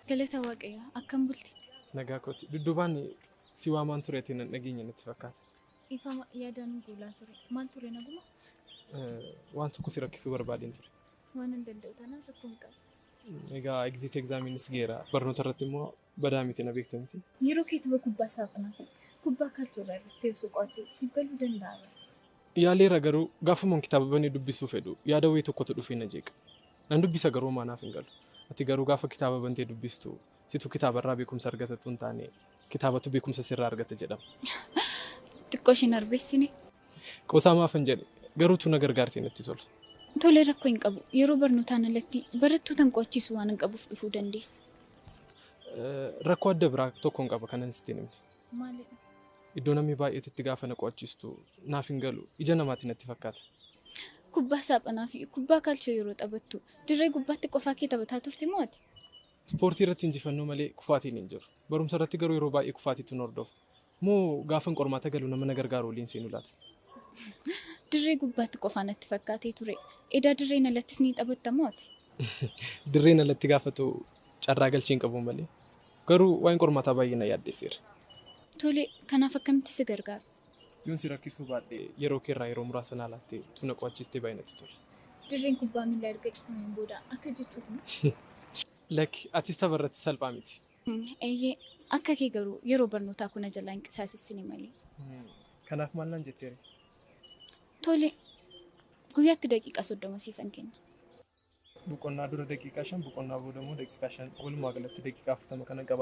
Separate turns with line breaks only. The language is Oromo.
Galata Waaqayyo akkam bulti?
Nagaa kooti. Dudduubaan si waamaan tureetiin nageenya natti fakkaata.
Ifama yaadaan guulaa ture. Maal ture naguma?
Waan tokko si rakkisuu barbaadeen ture.
Waan hin danda'u taanaan rakkoon qaba.
Egaa exit exaaminis geera. Barnoota irratti immoo badaa miti na beektamti.
Yeroo keetiba kubbaa saaphanaa fi kubbaa kaachurraa irratti teessoo qo'attee siif galuu danda'a.
Yaaleera garuu gaafa mun kitaaba banee dubbisuu fedhu yaada wayii tokkotu dhufee na jeeqa. Nan dubbisa garuu maanaaf hin galu. Ati garuu gaafa kitaaba bantee dubbistu situ kitaabarraa beekumsa argatatu hin taane kitaabatu beekumsa sirraa argata jedhama.
Xiqqoo isheen arbeessine.
Qoosaa maafan jedhe garuu tu na gargaartee natti tola.
Tolee rakkoo hin qabu. Yeroo barnootaan alatti barattootaan qo'achiisu waan hin qabuuf dhufuu dandeessa.
Rakkoo adda biraa tokko hin qaba kanan sitti himne.
Maalidha?
Iddoo namni baay'eetti gaafa na qo'achiistu naaf hin galu ija namaatti natti fakkaata.
Kubbaa saaphanaa fi kubbaa kaalchoo yeroo taphattu dirree gubbaatti qofaa kee taphataa turte mooti?
Ispoortii irratti injifannoo malee kufaatiin hin jiru. Barumsa irratti garuu yeroo baay'ee kufaatiitu nu hordofa. Moo gaafa qormaata galu nama na gargaaru waliin seenu laata?
Dirree gubbaatti qofaa natti fakkaatee ture. Edaa dirreen alattis ni taphatta mooti?
Dirreen alatti gaafatu carraa galchee hin qabu malee. Garuu waan qormaataa baay'ee na yaaddeesseera.
Tolee, kanaaf akkamitti si gargaara?
Yoon si rakkisuu baadhee yeroo keerraa yeroo muraasa naa laattee tu na qo'achiistee baay'ee natti tola.
Dirreen kubbaa miilaa erga cufameen booda akka jettuuti.
Lakki atis tapha irratti salphaa miti.
Eeyyee akka kee garuu yeroo barnootaa kuna jalaa hin qisaasessine malee.
Kanaaf maal naan jetteere?
Tolee, guyyaatti daqiiqaa 30 siifan kenna.
Boqonnaa dura daqiiqaa 5 boqonnaa booda immoo daqiiqaa 5 walumaa galatti daqiiqaa 40 kana qabaadha.